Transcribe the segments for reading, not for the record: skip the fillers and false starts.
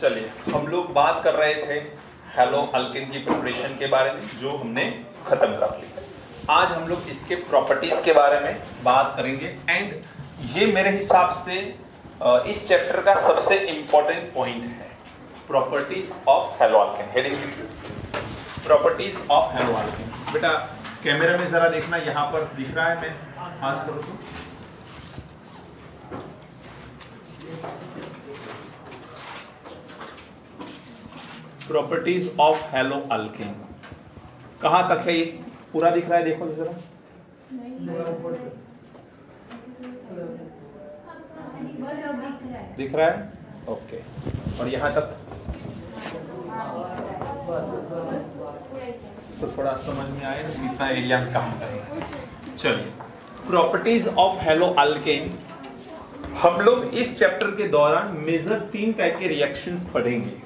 चलिए, हम लोग बात कर रहे थे हेलो अल्केन की प्रिपरेशन के बारे में, जो हमने खत्म कर ली। आज हम लोग इसके प्रॉपर्टीज के बारे में बात करेंगे एंड ये मेरे हिसाब से इस चैप्टर का सबसे इंपॉर्टेंट पॉइंट है, properties of hello alkane. Heading properties of hello alkane. बेटा कैमरा में जरा देखना, यहाँ पर दिख रहा है, मैं हाथ करूँ तो प्रॉपर्टीज ऑफ हेलो अल्केन कहां तक है? ये पूरा दिख रहा है, देखो जरा। दिख रहा है? ओके। और यहां तक तो थोड़ा समझ में आए ना कितना एरिया काम करें। चलिए, प्रॉपर्टीज ऑफ हेलो अल्केन हम लोग इस चैप्टर के दौरान मेजर 3 टाइप के रिएक्शंस पढ़ेंगे।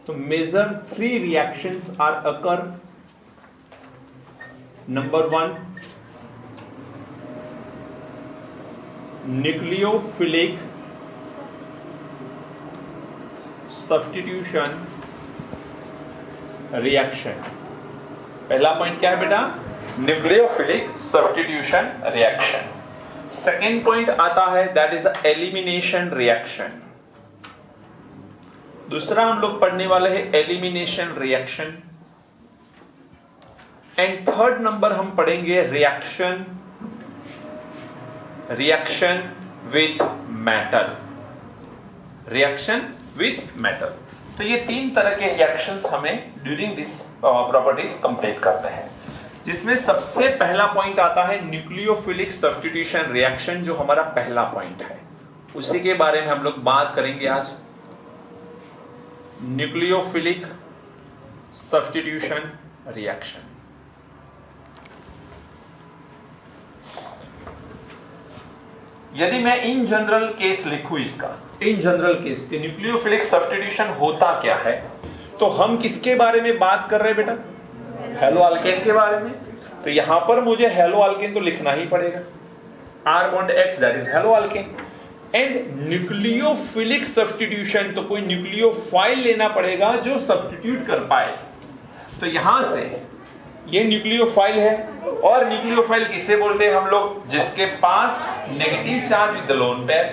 तो major 3 reactions are occur. Number 1, nucleophilic substitution reaction। पहला पॉइंट क्या है बेटा? Nucleophilic substitution reaction. Second point आता है दैट इज एलिमिनेशन रिएक्शन। दूसरा हम लोग पढ़ने वाले हैं elimination reaction. And third number हम पढ़ेंगे reaction with metal. Reaction with metal. तो ये 3 तरह के रिएक्शंस हमें ड्यूरिंग दिस प्रॉपर्टीज कंप्लीट करते हैं, जिसमें सबसे पहला पॉइंट आता है न्यूक्लियोफिलिक सब्स्टिट्यूशन रिएक्शन, जो हमारा पहला पॉइंट है। उसी के बारे में हम लोग बात करेंगे आज। Nucleophilic substitution reaction. यदि मैं इन जनरल केस लिखूं, इसका इन जनरल केस के न्यूक्लियोफिलिक सब्स्टिट्यूशन होता क्या है, तो हम किसके बारे में बात कर रहे हैं बेटा? हेलो अल्केन के बारे में। तो यहां पर मुझे हेलो अल्केन तो लिखना ही पड़ेगा। R bond X that is hello alkane. And nucleophilic substitution, तो कोई न्यूक्लियोफाइल लेना पड़ेगा जो सब्स्टिट्यूट कर पाए। तो यहां से ये न्यूक्लियोफाइल है, और न्यूक्लियोफाइल किसे बोलते हैं हम लोग? जिसके पास negative charge with lone pair.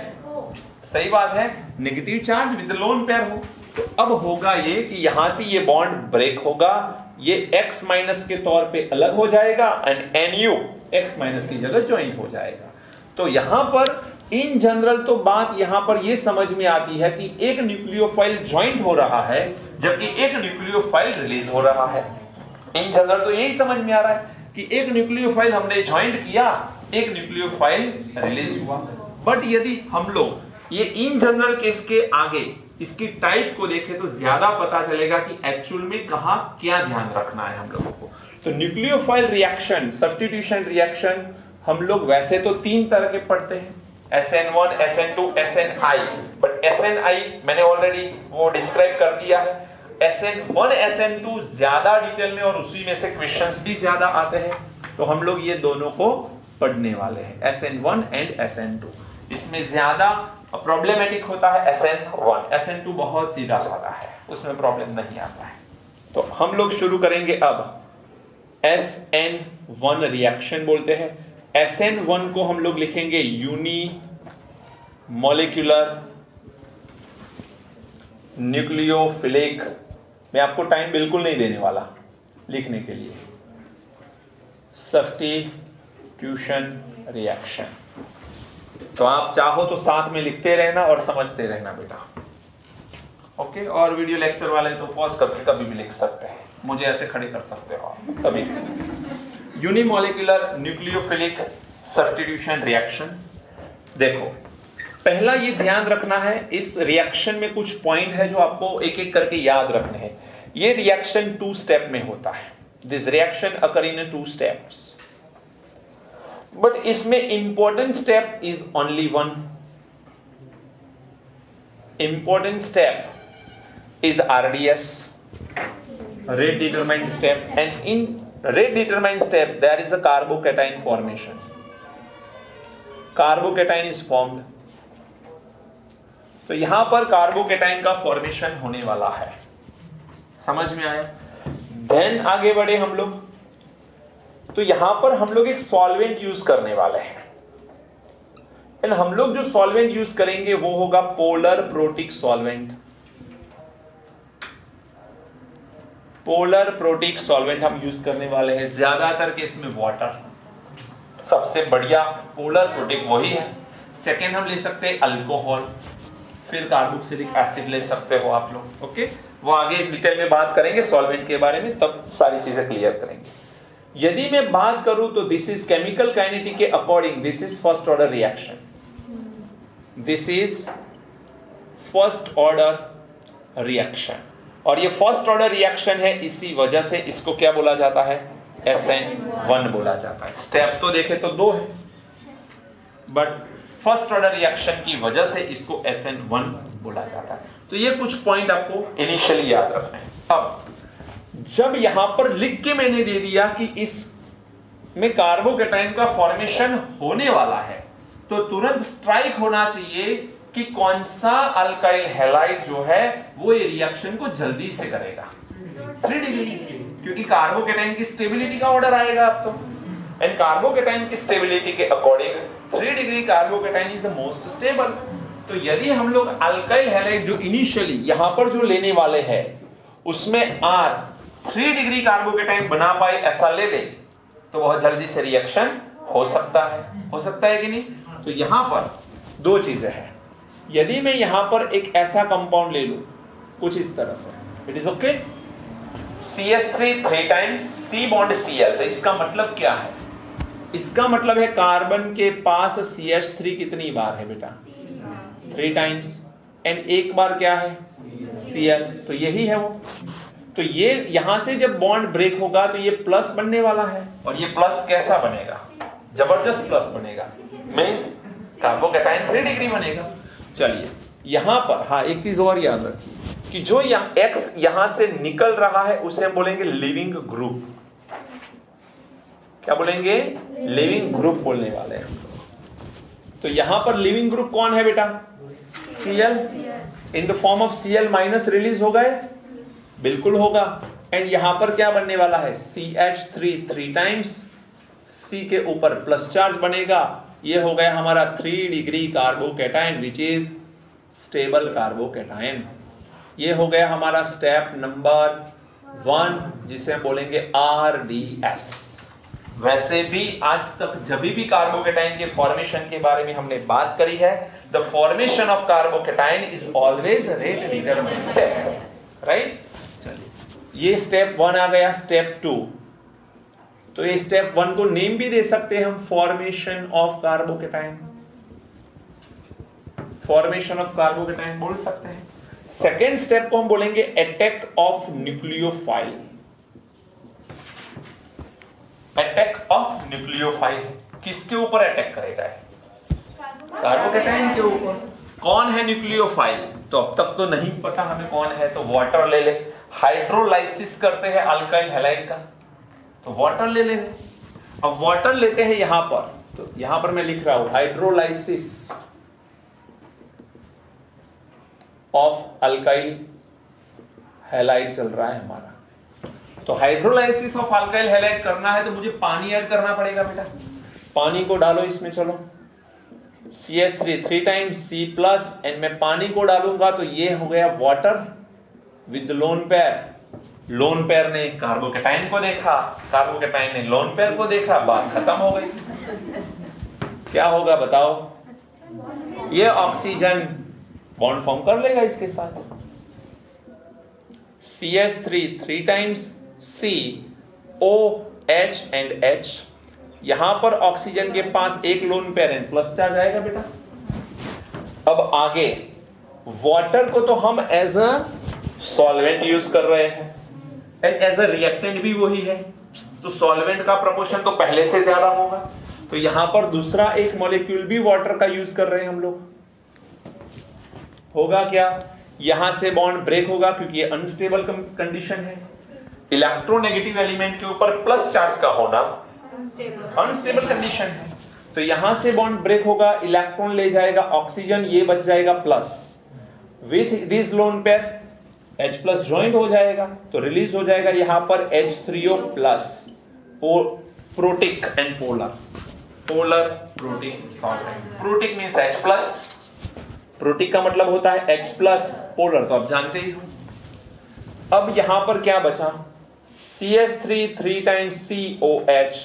सही बात है, negative charge with lone pair हो। तो अब होगा ये कि यहां से ये बॉन्ड ब्रेक होगा, ये X माइनस के तौर पे अलग हो जाएगा एंड NU X माइनस की जगह ज्वाइन हो जाएगा। तो यहां पर इन जनरल तो बात यहां पर यह समझ में आती है कि एक न्यूक्लियोफाइल ज्वाइंट हो रहा है, जबकि एक न्यूक्लियोफाइल रिलीज हो रहा है। इन जनरल तो यही समझ में आ रहा है कि एक न्यूक्लियोफाइल हमने ज्वाइंट किया, एक न्यूक्लियोफाइल रिलीज हुआ। बट यदि हम लोग ये इन जनरल केस के आगे इसकी टाइप को देखें तो ज्यादा पता चलेगा कि एक्चुअल में कहां क्या ध्यान रखना है हम लोगों को। तो न्यूक्लियोफाइल रिएक्शन, सब्स्टिट्यूशन रिएक्शन हम लोग वैसे तो 3 तरह के पढ़ते हैं, SN1, SN2, SNI। But SNI मैंने ऑलरेडी वो डिस्क्राइब कर दिया है। SN1, SN2 ज्यादा डिटेल में, और उसी में से क्वेश्चंस भी ज्यादा आते हैं। तो हम लोग ये दोनों को पढ़ने वाले हैं, SN1 एंड SN2। इसमें ज्यादा प्रॉब्लमेटिक होता है SN1। SN2 बहुत सीधा साधा है, उसमें प्रॉब्लम नहीं आता है। तो हम लोग शुरू करेंगे अब। SN1 रिएक्शन बोलते हैं। SN1 को हम लोग लिखेंगे यूनी मॉलिक्यूलर न्यूक्लियोफिलिक। मैं आपको टाइम बिल्कुल नहीं देने वाला लिखने के लिए। Substitution reaction. तो आप चाहो तो साथ में लिखते रहना और समझते रहना बेटा। ओके। और वीडियो लेक्चर वाले तो पॉज करके कभी भी लिख सकते हैं, मुझे ऐसे खड़े कर सकते हो आप कभी। Unimolecular nucleophilic substitution reaction. देखो, पहला ये ध्यान रखना है, इस रिएक्शन में कुछ पॉइंट है जो आपको एक एक करके याद रखने हैं। ये रिएक्शन 2 स्टेप में होता है। This reaction occur in 2 steps, but इसमें important step is only 1। Important step is RDS, rate determined step, and in rate determined step there is a carbocation formation. Carbocation is formed. तो यहां पर carbocation का formation होने वाला है, समझ में आया। देन आगे बढ़े हम लोग, तो यहां पर हम लोग एक सॉल्वेंट यूज करने वाले हैं, एंड हम लोग जो सॉल्वेंट यूज करेंगे वो होगा polar protic solvent. Polar protic solvent हम यूज करने वाले हैं, ज्यादातर केस में वाटर सबसे बढ़िया पोलर प्रोटिक वही है। सेकेंड हम ले सकते हैं अल्कोहल, फिर कार्बोक्सिलिक एसिड ले सकते हो आप लोग, ओके। वो आगे डिटेल में बात करेंगे सॉल्वेंट के बारे में, तब सारी चीजें क्लियर करेंगे। यदि मैं बात करूं तो दिस इज केमिकल काइनेटिक के according this is first order reaction, this is first order reaction, और ये फर्स्ट ऑर्डर रिएक्शन है, इसी वजह से इसको क्या बोला जाता है, SN1 बोला जाता है। स्टेप तो देखे तो 2 है, बट फर्स्ट ऑर्डर रिएक्शन की वजह से इसको SN1 बोला जाता है। तो ये कुछ पॉइंट आपको इनिशियली याद रखना है। अब जब यहां पर लिख के मैंने दे दिया कि इस में कार्बोकेटाइन का फॉर्मेशन होने वाला है, तो तुरंत स्ट्राइक होना चाहिए कि कौन सा अल्काइल हैलाइड जो है वो ये रिएक्शन को जल्दी से करेगा, 3 डिग्री, क्योंकि कार्बोकेटाइन की स्टेबिलिटी का ऑर्डर आएगा अब तो, एंड कार्बोकेटाइन की स्टेबिलिटी के according 3 degree carbocation is the most stable. तो यदि हम लोग अल्काइल हैलाइड जो इनिशियली यहां पर जो लेने वाले हैं उसमें R 3 डिग्री कार्बोकेटाइन बना पाए ऐसा ले ले, तो बहुत जल्दी से रिएक्शन हो सकता है कि नहीं। तो यहां पर 2 चीजें हैं, यदि मैं यहां पर एक ऐसा कंपाउंड ले लूं कुछ इस तरह से, it is okay, CH3 3 times C bond Cl, तो इसका मतलब क्या है, इसका मतलब है कार्बन के पास CH3 कितनी बार है बेटा, 3 टाइम्स, एंड एक बार क्या है Cl, तो यही है वो। तो ये यहां से जब बॉन्ड ब्रेक होगा तो ये प्लस बनने वाला है, और ये प्लस कैसा बनेगा, जबरदस्त प्लस बनेगा, मींस कार्बोकेटाइन 3 डिग्री बनेगा। चलिए यहां पर हाँ एक चीज और याद रखिए कि जो X यहां से निकल रहा है उसे हम बोलेंगे लिविंग ग्रुप। क्या बोलेंगे, लिविंग ग्रुप बोलने वाले हैं। तो यहां पर लिविंग ग्रुप कौन है बेटा, Cl, in the form of Cl minus release हो गए, बिल्कुल होगा। एंड यहां पर क्या बनने वाला है, CH3 3 टाइम्स, C के ऊपर प्लस चार्ज बनेगा, ये हो गया हमारा 3 degree carbocation which is stable carbocation. ये हो गया हमारा स्टेप नंबर 1 जिसे हम बोलेंगे RDS। वैसे भी आज तक जब भी कार्बोकेटाइन के फॉर्मेशन के बारे में हमने बात करी है, the formation of carbocation is always rate determined step, right. चलिए ये स्टेप 1 आ गया। स्टेप 2, तो ये स्टेप 1 को नेम भी दे सकते हैं हम, formation of carbocation, formation of carbocation बोल सकते हैं। सेकेंड स्टेप को हम बोलेंगे attack of nucleophile. Attack of nucleophile किसके ऊपर अटैक करेगा, कार्बोकेटाइन के ऊपर। कौन है न्यूक्लियोफाइल, तो अब तक तो नहीं पता हमें कौन है, तो वाटर ले ले, हाइड्रोलाइसिस करते हैं अल्काइल हैलाइड का, तो वाटर ले ले। अब वाटर लेते हैं यहां पर, तो यहां पर मैं लिख रहा हूं हाइड्रोलाइसिस ऑफ अल्काइल हैलाइड चल रहा है हमारा। तो हाइड्रोलाइसिस ऑफ अल्काइल हैलाइड करना है तो मुझे पानी ऐड करना पड़ेगा बेटा। पानी को डालो इसमें, चलो CH3 3 times C plus, and मैं पानी को डालूंगा तो ये हो गया water with lone pair. Lone pair ने कार्बोकेटाइन को देखा, कार्बोकेटाइन ने लोन पेयर को देखा, बात खत्म हो गई। क्या होगा बताओ, ये ऑक्सीजन बॉन्ड फॉर्म कर लेगा इसके साथ। CH3 3 times C OH and H, यहां पर ऑक्सीजन के पास एक lone pair and plus charge आएगा बेटा। अब आगे वाटर को तो हम एज अ सॉल्वेंट यूज कर रहे हैं एंड एज अ रिएक्टेंट भी वही है, तो सॉल्वेंट का प्रोपोर्शन तो पहले से ज्यादा होगा। तो यहां पर दूसरा एक मॉलिक्यूल भी वाटर का यूज कर रहे हैं हम लोग। होगा क्या, यहां से बॉन्ड ब्रेक होगा क्योंकि ये अनस्टेबल कंडीशन है। इलेक्ट्रोनेगेटिव एलिमेंट के ऊपर प्लस चार्ज का होना अनस्टेबल कंडीशन है, तो यहां से बॉन्ड ब्रेक होगा, इलेक्ट्रॉन ले जाएगा ऑक्सीजन, ये बच जाएगा plus, with this lone pair H plus joint हो जाएगा तो रिलीज हो जाएगा यहां पर H3O plus protic and polar protic solvent. Protic means H plus, protic का मतलब होता है H प्लस, पोलर तो आप जानते ही हो। अब यहां पर क्या बचा, CH3 3 times COH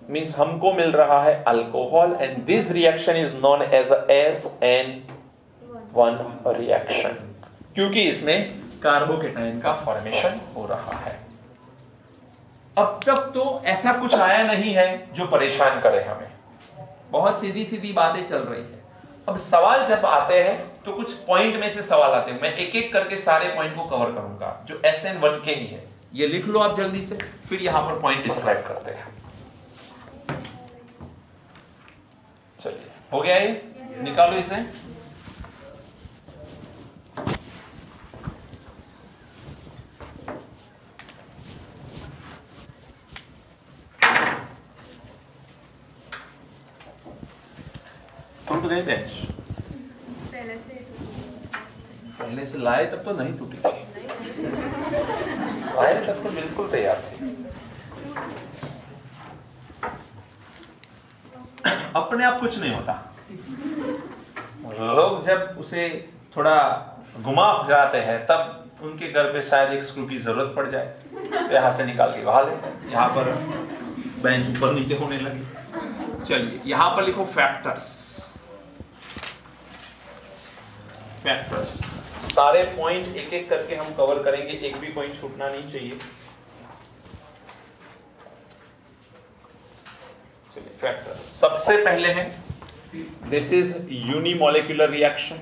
मींस हमको मिल रहा है alcohol and this reaction is known as SN1 reaction, क्योंकि इसमें कार्बोकेटाइन का फॉर्मेशन हो रहा है। अब तक तो ऐसा कुछ आया नहीं है जो परेशान करे हमें, बहुत सीधी सीधी बातें चल रही है। अब सवाल जब आते हैं तो कुछ पॉइंट में से सवाल आते हैं, मैं एक एक करके सारे पॉइंट को कवर करूंगा जो SN1 के ही है। ये लिख लो आप जल्दी से, फिर यहां पर पॉइंट डिस्क्राइब करते हैं। चलिए हो गया ये, निकालो इसे। टूट गए बेंच पहले से लाए तब तो नहीं टूटी थी, लाए तब तो बिल्कुल तैयार थे। अपने आप कुछ नहीं होता, लोग जब उसे थोड़ा घुमा फिराते हैं तब उनके घर पे शायद एक स्क्रू की जरूरत पड़ जाए तो यहां से निकाल के वहां ले, यहां पर बेंच ऊपर नीचे होने लगे। चलिए यहां पर लिखो फैक्टर्स। फैक्टर्स सारे पॉइंट एक एक करके हम कवर करेंगे, एक भी पॉइंट छूटना नहीं चाहिए। चलिए फैक्टर्स सबसे पहले है दिस इज यूनिमोलिकुलर रिएक्शन।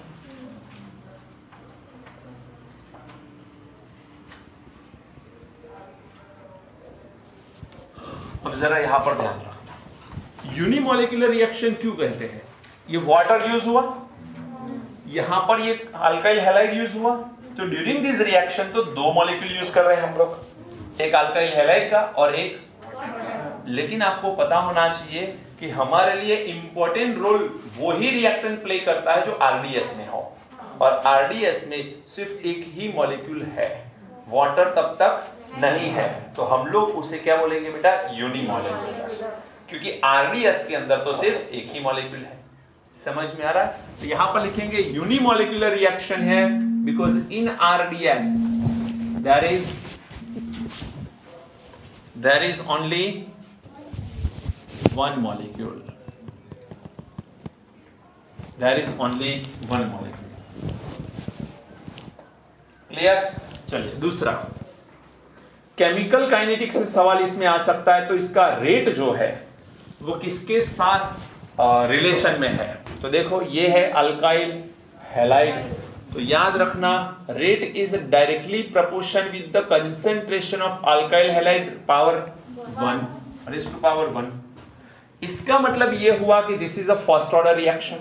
अब जरा यहां पर ध्यान रखना, यूनिमोलिकुलर रिएक्शन क्यों कहते हैं। ये वाटर यूज हुआ, यहां पर ये अल्काइल हैलाइड यूज हुआ, तो ड्यूरिंग दिस रिएक्शन तो दो मॉलिक्यूल यूज कर रहे हैं हम लोग, एक अल्काइल हैलाइड का और एक, लेकिन आपको पता होना चाहिए कि हमारे लिए इंपॉर्टेंट रोल वही रिएक्टेंट प्ले करता है जो आरडीएस में हो, और आरडीएस में सिर्फ एक ही मॉलिक्यूल है, वाटर तब तक नहीं है, तो हम लोग उसे क्या बोलेंगे बेटा, यूनिमोलिकुलर, क्योंकि आरडीएस के अंदर तो सिर्फ एक ही मॉलिक्यूल है। समझ में आ रहा है? तो यहां पर लिखेंगे यूनिमोलिकुलर रिएक्शन है because in RDS there is only one molecule. There is only one molecule. Clear? चलिए दूसरा, केमिकल काइनेटिक्स से सवाल इसमें आ सकता है, तो इसका रेट जो है वो किसके साथ रिलेशन में है। तो देखो ये है अल्काइल हैलाइड, तो याद रखना rate is directly proportion with the concentration of alkyl halide power 1 raise to power 1। इसका मतलब ये हुआ कि this is a first order reaction,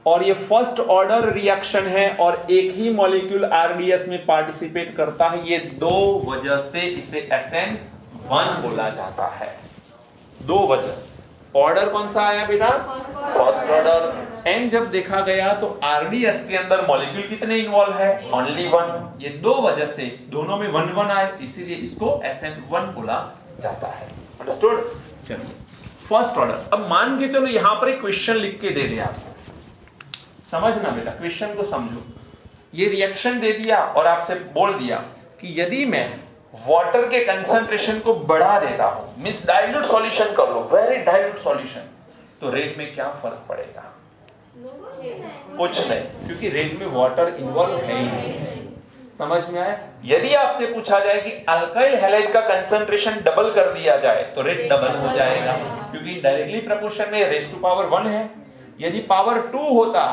और ये फर्स्ट ऑर्डर रिएक्शन है और एक ही मॉलिक्यूल आरडीएस में पार्टिसिपेट करता है। ये दो वजह से इसे SN1 बोला जाता है, दो वजह। ऑर्डर कौन सा आया बेटा, फर्स्ट ऑर्डर। एंड जब देखा गया तो आरडीएस के अंदर मॉलिक्यूल कितने इन्वॉल्व है, ओनली 1। ये दो वजह से दोनों में 1-1 आए, इसीलिए इसको SN1 बोला जाता है। अंडरस्टूड? चलिए फर्स्ट ऑर्डर। अब मान के चलो यहां पर एक क्वेश्चन लिख के दे दिया आपको, समझना बेटा, क्वेश्चन को समझो। ये रिएक्शन दे दिया और आपसे बोल दिया कि यदि मैं वाटर के कंसंट्रेशन को बढ़ा देता हूं, मिस डाइल्यूट सॉल्यूशन कर लो, वेरी डाइल्यूट सॉल्यूशन, तो रेट में क्या फर्क पड़ेगा? कुछ नहीं, क्योंकि रेट में वाटर इन्वॉल्व है ही नहीं। समझ में आया? यदि आपसे पूछा जाए कि अल्काइल हैलाइड का कंसंट्रेशन डबल कर दिया जाए तो रेट डबल हो जाएगा, क्योंकि डायरेक्टली प्रोपोर्शन में रेज़ टू पावर 1 है। यदि पावर 2 होता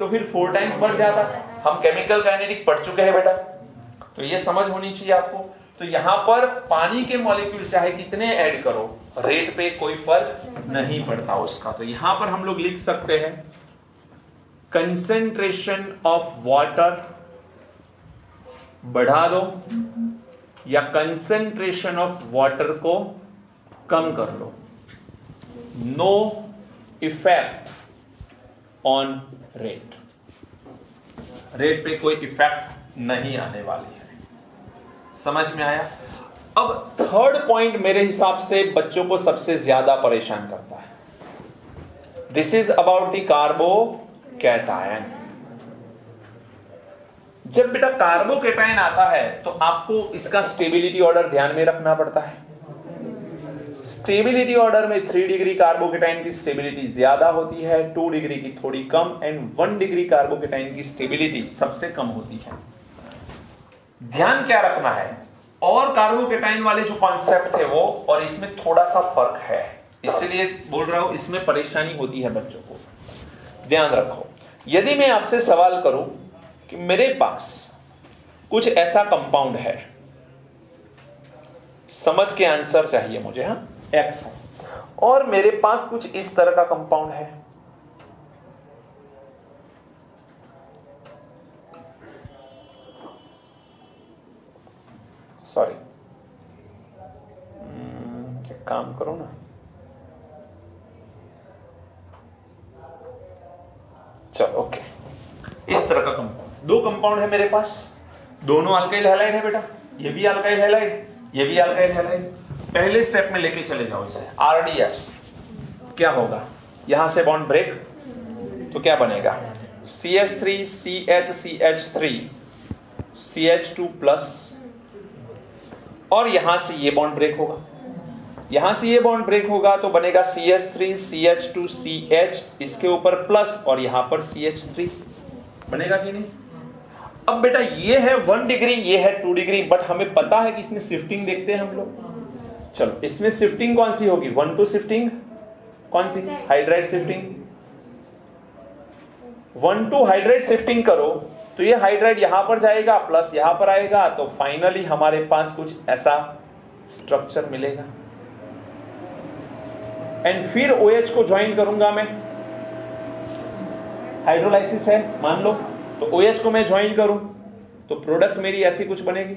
तो फिर 4 टाइम्स बढ़ जाता। हम केमिकल काइनेटिक पढ़ चुके हैं बेटा, तो ये समझ होनी चाहिए आपको। तो यहां पर पानी के मॉलिक्यूल चाहे कितने ऐड करो, रेट पे कोई फर्क नहीं पड़ता उसका। तो यहां पर हम लोग लिख सकते हैं कंसेंट्रेशन ऑफ वाटर बढ़ा दो या कंसेंट्रेशन ऑफ वाटर को कम कर लो, no effect on rate. Rate पे कोई इफेक्ट नहीं आने वाली है। समझ में आया? अब थर्ड पॉइंट मेरे हिसाब से बच्चों को सबसे ज्यादा परेशान करता है। This is about the carbocation. जब बेटा कार्बोकैटायन आता है तो आपको इसका स्टेबिलिटी ऑर्डर ध्यान में रखना पड़ता है। स्टेबिलिटी ऑर्डर में 3 डिग्री कार्बोकैटायन की स्टेबिलिटी ज्यादा होती है, 2 डिग्री की थोड़ी कम, एंड 1 डिग्री कार्बोकैटायन की स्टेबिलिटी सबसे कम होती है। ध्यान क्या रखना है, और कार्बोकैटायन वाले जो कॉन्सेप्ट है वो और इसमें थोड़ा सा फर्क है, इसलिए बोल रहा हूं इसमें परेशानी होती है बच्चों को। ध्यान रखो, यदि मैं आपसे सवाल करूं कि मेरे पास कुछ ऐसा कंपाउंड है, समझ के आंसर चाहिए मुझे, हाँ, एक्स है, और मेरे पास कुछ इस तरह का कंपाउंड है, सॉरी, एक काम करो ना, चलो ओके, इस तरह का कंपाउंड, 2 कंपाउंड है मेरे पास, दोनों अल्काइल हैलाइड है बेटा, ये भी अल्काइल हैलाइड, ये भी अल्काइल हैलाइड। पहले स्टेप में लेके चले जाओ इसे, आरडीएस क्या होगा, यहां से बॉन्ड ब्रेक, तो क्या बनेगा, CH3 CH3 CH2 प्लस, और यहां से ये बॉन्ड ब्रेक होगा, यहां से ये बॉन्ड ब्रेक होगा तो बनेगा CH3 CH2 CH, इसके ऊपर प्लस और यहां पर CH3 बनेगा कि नहीं। अब बेटा ये है 1 डिग्री, ये है 2 डिग्री, बट हमें पता है कि इसमें शिफ्टिंग देखते हैं हम लोग। चलो इसमें शिफ्टिंग कौन सी होगी, 1-2 शिफ्टिंग, कौन सी, हाइड्राइड शिफ्टिंग। 1-2 हाइड्राइड शिफ्टिंग करो तो ये हाइड्राइड यहां पर जाएगा, प्लस यहां पर आएगा, तो फाइनली हमारे पास कुछ ऐसा स्ट्रक्चर मिलेगा। एंड फिर OH को ज्वाइन करूंगा मैं, हाइड्रोलाइसिस है मान लो, तो OH को मैं ज्वाइन करूं तो प्रोडक्ट मेरी ऐसी कुछ बनेगी,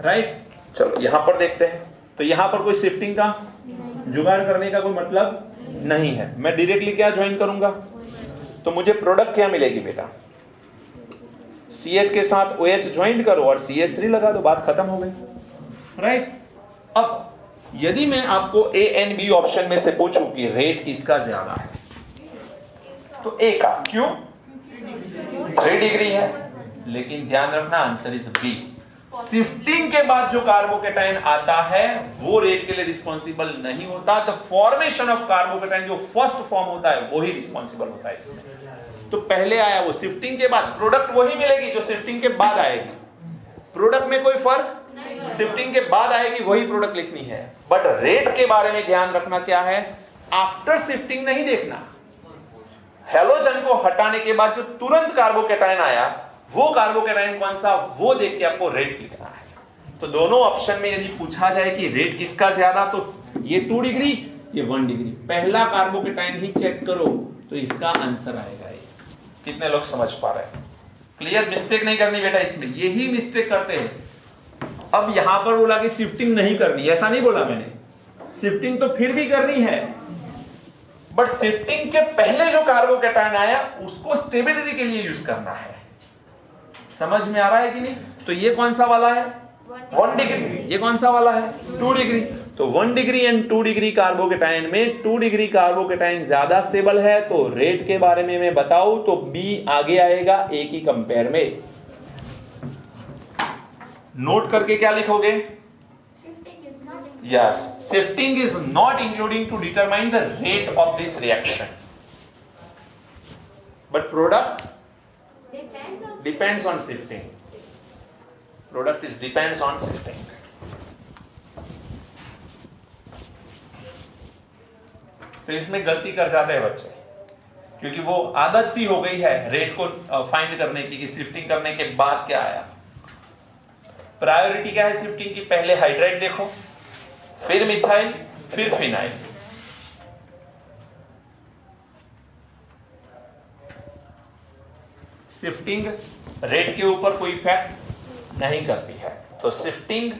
राइट। चलो यहां पर देखते हैं, तो यहां पर कोई शिफ्टिंग का जुगाड़ करने का कोई मतलब नहीं है, मैं डायरेक्टली क्या ज्वाइन करूंगा, तो मुझे प्रोडक्ट क्या मिलेगी बेटा, CH के साथ OH ज्वाइन करो और CH3 लगा दो, बात खत्म हो गई, राइट। अब यदि मैं आपको A एंड B ऑप्शन में से पूछूं कि रेट किसका ज्यादा है, तो A का, क्यों, 3 डिग्री है, लेकिन ध्यान रखना आंसर इज B। शिफ्टिंग के बाद जो कार्बोकैटायन आता है वो रेट के लिए रिस्पॉन्सिबल नहीं होता, तो फॉर्मेशन ऑफ कार्बोकैटायन जो फर्स्ट फॉर्म होता है वही रिस्पॉन्सिबल होता है इसमें। तो पहले आया वो शिफ्टिंग के बाद, प्रोडक्ट वही मिलेगी जो शिफ्टिंग के बाद आएगी, प्रोडक्ट में कोई फर्क, शिफ्टिंग के बाद आएगी वही प्रोडक्ट लिखनी है, बट रेट के बारे में ध्यान रखना क्या है, आफ्टर शिफ्टिंग नहीं देखना, हेलोजन को हटाने के बाद जो तुरंत कार्बोकैटायन आया वो कार्बोकैटायन कौन सा, वो देख के आपको रेट लिखना है। तो दोनों ऑप्शन में यदि पूछा जाए कि रेट किसका ज्यादा, तो ये 2 डिग्री, ये 1 डिग्री, पहला कार्बोकैटायन ही चेक करो तो इसका आंसर आएगा ये। कितने लोग समझ पा रहे हैं? क्लियर, मिस्टेक नहीं करनी बेटा इसमें, यही मिस्टेक करते हैं। अब यहां पर बोला कि शिफ्टिंग नहीं करनी, ऐसा नहीं बोला मैंने, शिफ्टिंग तो फिर भी करनी है, बट शिफ्टिंग के पहले जो कार्बोकैटायन आया उसको स्टेबिलिटी के लिए यूज करना है। समझ में आ रहा है कि नहीं? तो ये कौन सा वाला है, 1 डिग्री, ये कौन सा वाला है, 2 डिग्री। तो 1 डिग्री एंड 2 डिग्री कार्बोकैटायन में 2 डिग्री कार्बोकैटायन ज्यादा स्टेबल है, तो रेट के बारे में मैं बताऊं तो B आगे आएगा A की कंपेयर में। नोट करके क्या लिखोगे, yes, shifting is not including to determine the rate of this reaction, but product depends on shifting, product is depends on shifting। तो इसमें गलती कर जाते हैं बच्चे, क्योंकि वो आदत सी हो गई है रेट को फाइंड करने की कि शिफ्टिंग करने के बाद क्या आया। प्रायोरिटी क्या है शिफ्टिंग की, पहले हाइड्राइड देखो, फिर मिथाइल, फिर फिनाइल। शिफ्टिंग रेट के ऊपर कोई इफेक्ट नहीं करती है, तो shifting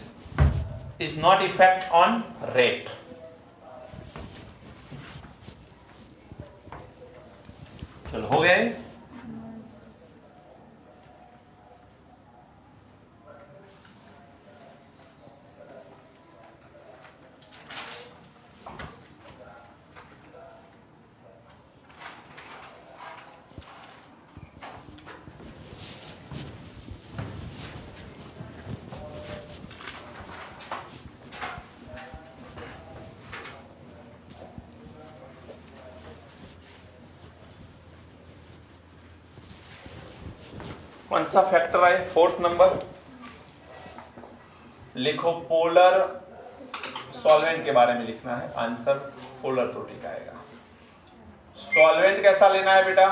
is not effect on rate. चलो हो गए। कौन सा फैक्टर है? फोर्थ नंबर लिखो। पोलर सॉल्वेंट के बारे में लिखना है। आंसर पोलर प्रोटिक आएगा। सॉल्वेंट कैसा लेना है बेटा?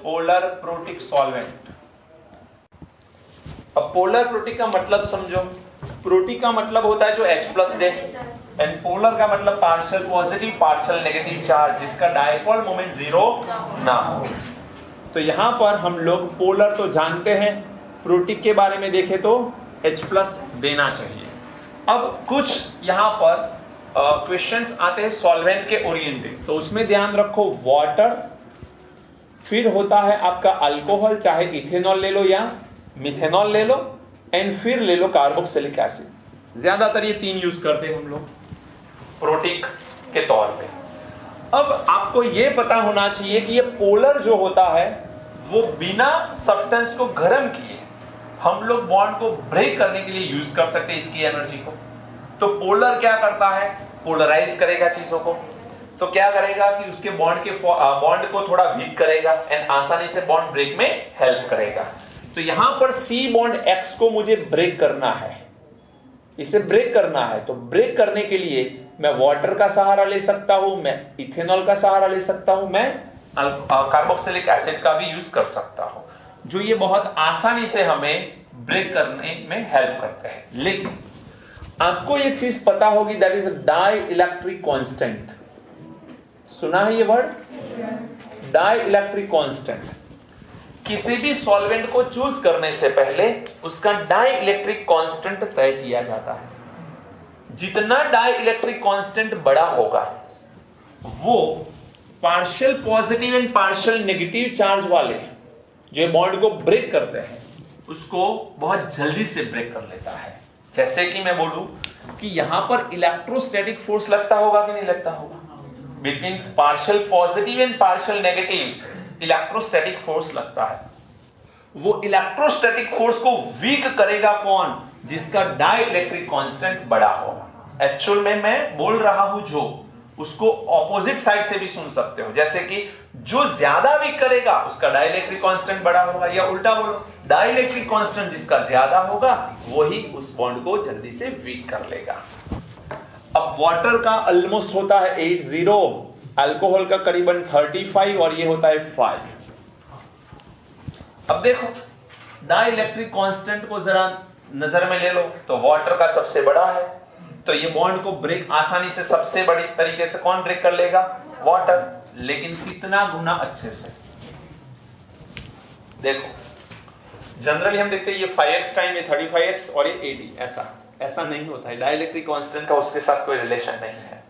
Polar protic solvent. अब पोलर प्रोटिक का मतलब समझो। प्रोटिक का मतलब होता है जो H+ दे, एंड पोलर का मतलब partial positive partial negative charge जिसका डायपोल मोमेंट 0 ना हो। तो यहां पर हम लोग पोलर तो जानते हैं, प्रोटिक के बारे में देखें तो H+ देना चाहिए। अब कुछ यहां पर क्वेश्चंस आते हैं सॉल्वेंट के ओरिएंटेड, तो उसमें ध्यान रखो वाटर, फिर होता है आपका अल्कोहल, चाहे इथेनॉल ले लो या मिथेनॉल ले लो, एंड फिर ले लो कार्बोक्सिलिक एसिड। ज्यादातर ये 3 यूज करते हैं हम लोग प्रोटिक के तौर पे। अब आपको ये पता होना चाहिए कि ये पोलर जो होता है वो बिना सब्सटेंस को गर्म किए हम लोग बॉन्ड को ब्रेक करने के लिए यूज कर सकते हैं इसकी एनर्जी को। तो पोलर क्या करता है? पोलराइज करेगा चीजों को। तो क्या करेगा कि उसके बॉन्ड को थोड़ा वीक करेगा एंड आसानी से बॉन्ड ब्रेक में हेल्प करेगा। तो यहां पर C बॉन्ड X को मुझे ब्रेक करना है, इसे ब्रेक करना है। तो ब्रेक करने के लिए मैं वाटर का सहारा ले सकता हूं, मैं इथेनॉल का सहारा ले सकता हूं, मैं कार्बोक्सिलिक एसिड का भी यूज कर सकता हूं, जो ये बहुत आसानी से हमें ब्रेक करने में हेल्प करते हैं। लेकिन आपको एक चीज पता होगी, that is dielectric constant. सुना है ये वर्ड? Die electric constant. किसी भी सॉल्वेंट को चूज करने से पहले उसका डाई इलेक्ट्रिक कांस्टेंट तय किया जाता है। जितना डाई इलेक्ट्रिक कांस्टेंट बड़ा होगा वो partial positive and partial negative charge वाले जो बॉन्ड को ब्रेक करते हैं उसको बहुत जल्दी से ब्रेक कर लेता है। जैसे कि मैं बोलूं कि यहां पर इलेक्ट्रोस्टैटिक फोर्स लगता होगा कि नहीं लगता होगा? Between partial positive and partial negative electrostatic force लगता है। वो इलेक्ट्रोस्टैटिक फोर्स को वीक करेगा कौन? जिसका डाई इलेक्ट्रिक कांस्टेंट बड़ा होगा। एक्चुअल में मैं बोल रहा हूं जो, उसको ऑपोजिट साइड से भी सुन सकते हो, जैसे कि जो ज्यादा वीक करेगा उसका डाई इलेक्ट्रिक कांस्टेंट बड़ा होगा, या उल्टा बोलो डाई इलेक्ट्रिक कांस्टेंट जिसका ज्यादा होगा वही उस बॉन्ड को जल्दी से वीक कर लेगा। अब वाटर का ऑलमोस्ट होता है 80, अल्कोहल का करीबन 35 और ये होता है 5। अब देखो डाई इलेक्ट्रिक कांस्टेंट को जरा नजर में ले लो, तो वाटर का सबसे बड़ा है, तो ये बॉन्ड को ब्रेक आसानी से सबसे बड़ी तरीके से कौन ब्रेक कर लेगा? वाटर। लेकिन कितना गुना अच्छे से? देखो जनरली हम देखते हैं ये 5x टाइम ये 35x और ये 80, ऐसा नहीं होता है। डाई इलेक्ट्रिक कांस्टेंट का उसके साथ कोई रिलेशन नहीं है।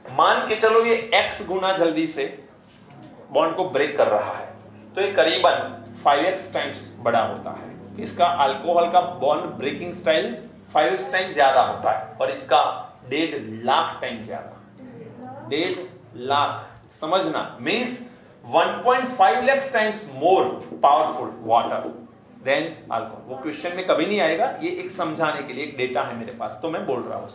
मान के चलो ये x गुना जल्दी से बॉन्ड को ब्रेक कर रहा है, तो ये करीबन 5x टाइम्स बड़ा होता है। इसका अल्कोहल का bond breaking style 5x times ज्यादा होता है और इसका 1.5 लाख टाइम्स ज्यादा। 1.5 लाख समझना, means 1.5 lakh times more powerful water than alcohol. वो क्वेश्चन में कभी नहीं आएगा, ये एक समझाने के लिए एक डेटा है मेरे पास, तो मैं बोल रहा हूं।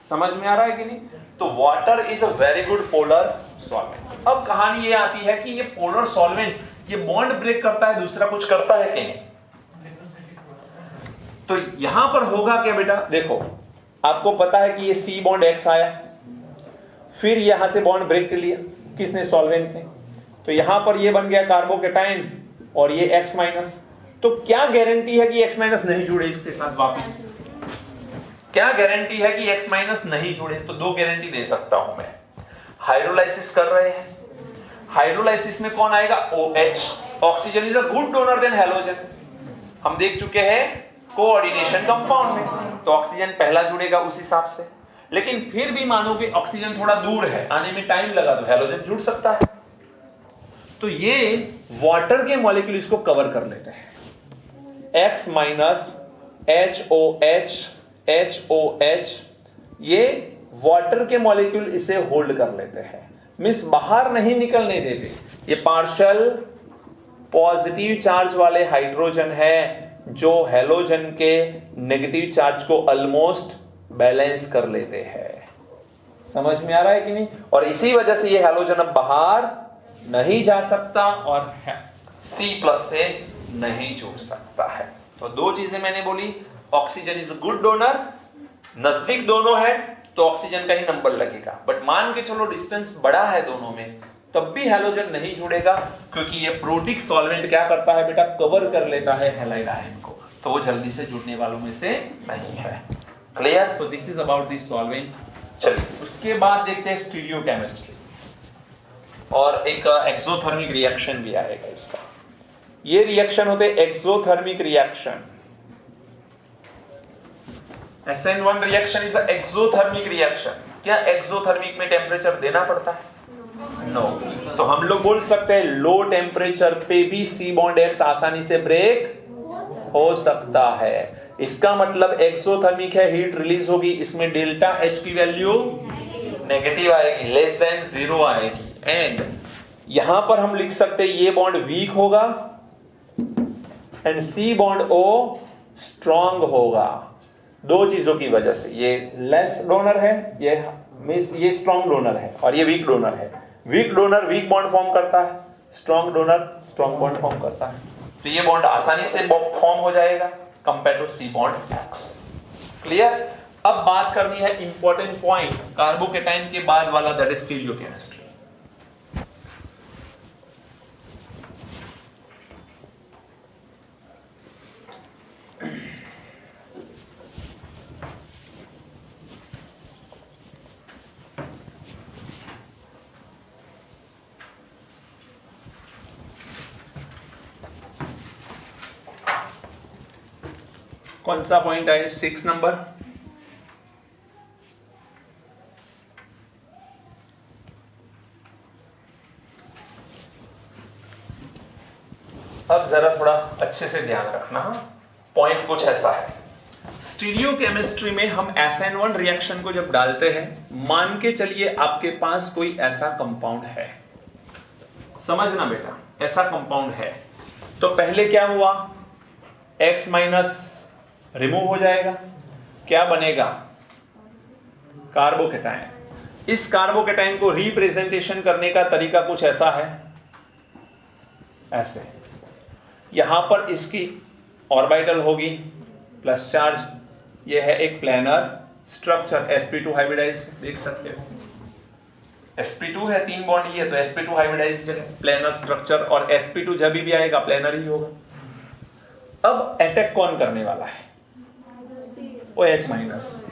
समझ में आ रहा है कि नहीं? तो water is a very good polar solvent. अब कहानी ये आती है कि ये पोलर सॉल्वेंट ये बॉन्ड ब्रेक करता है, दूसरा कुछ करता है कि नहीं? तो यहां पर होगा क्या बेटा? देखो आपको पता है कि ये C बॉन्ड X आया, फिर यहां से बॉन्ड ब्रेक कर लिया किसने? सॉल्वेंट ने। तो यहां पर ये बन गया कार्बोकेटाइन और ये X माइनस। तो क्या गारंटी है कि X माइनस नहीं जुड़े इसके साथ वापस? क्या गारंटी है कि X माइनस नहीं जुड़े? तो 2 गारंटी दे सकता हूं मैं। हाइड्रोलाइसिस कर रहे हैं, हाइड्रोलाइसिस में कौन आएगा? OH। Oxygen is a good donor than halogen, हम देख चुके हैं कोऑर्डिनेशन कंपाउंड में, तो ऑक्सीजन पहला जुड़ेगा उस हिसाब से। लेकिन फिर भी मानो कि ऑक्सीजन थोड़ा दूर है, आने में टाइम लगा, तो हैलोजन जुड़ सकता है। तो ये वाटर के मॉलिक्यूल इसको कवर कर लेते हैं। X माइनस HOH ये वाटर के मॉलिक्यूल इसे होल्ड कर लेते हैं, मींस बाहर नहीं निकलने देते। ये पार्शियल पॉजिटिव चार्ज वाले हाइड्रोजन है जो हैलोजन के नेगेटिव चार्ज को ऑलमोस्ट बैलेंस कर लेते हैं। समझ में आ रहा है कि नहीं? और इसी वजह से ये हैलोजन अब बाहर नहीं जा सकता और C+ से नहीं जुड़ सकता है। तो दो चीजें मैंने बोली, oxygen is a good donor, नजदीक दोनों है तो ऑक्सीजन का ही नंबर लगेगा, बट मान के चलो डिस्टेंस बड़ा है दोनों में, तब भी हैलोजन नहीं जुड़ेगा क्योंकि ये प्रोटिक सॉल्वेंट क्या करता है बेटा, कवर कर लेता है हैलाइड आयन को, तो वो जल्दी से जुड़ने वालों में से नहीं है। क्लियर? तो this is about this solvent. चलिए उसके बाद देखते हैं स्टीरियोकेमिस्ट्री, और एक एक्सोथर्मिक रिएक्शन भी आएगा इसका। ये रिएक्शन होते हैं exothermic reaction. SN1 reaction is exothermic reaction. क्या एक्सोथर्मिक में टेम्परेचर देना पड़ता है? नो। तो हम लोग बोल सकते हैं लो टेम्परेचर पे भी C बॉन्ड X आसानी से ब्रेक हो सकता है। इसका मतलब एक्सोथर्मिक है, हीट रिलीज होगी, इसमें डेल्टा H की वैल्यू नेगेटिव आएगी, लेस देन 0 आएगी। एंड यहां पर हम लिख सकते हैं ये बॉन्ड वीक होगा and C bond O strong होगा। दो चीजों की वजह से, ये लेस डोनर है, ये स्ट्रॉन्ग डोनर है, और ये वीक डोनर है। Weak donor weak bond form करता है, strong donor strong bond form करता है। तो ये बॉन्ड आसानी से फॉर्म हो जाएगा compare to C bond X। Clear? अब बात करनी है इंपॉर्टेंट पॉइंट कार्बोकेटाइन के बाद वाला, दैट इज स्टीरियोकेमिस्ट्री। कौन सा पॉइंट है? 6 नंबर। अब जरा थोड़ा अच्छे से ध्यान रखना। पॉइंट कुछ ऐसा है, स्टीरियोकेमिस्ट्री में हम SN1 रिएक्शन को जब डालते हैं, मान के चलिए आपके पास कोई ऐसा कंपाउंड है, समझना बेटा, ऐसा कंपाउंड है, तो पहले क्या हुआ, X माइनस रिमूव हो जाएगा, क्या बनेगा, कार्बोकेटाइन। इस कार्बोकेटाइन को रिप्रेजेंटेशन करने का तरीका कुछ ऐसा है, ऐसे। यहां पर इसकी ऑर्बिटल होगी प्लस चार्ज, ये है एक प्लेनर स्ट्रक्चर, sp2 हाइब्रिडाइज, देख सकते हो sp2 है, 3 बॉन्ड ये, तो sp2 हाइब्रिडाइज है, प्लेनर स्ट्रक्चर, और sp2 जब भी आएगा प्लेनर ही होगा। अब अटैक कौन करने वाला है? OH माइनस,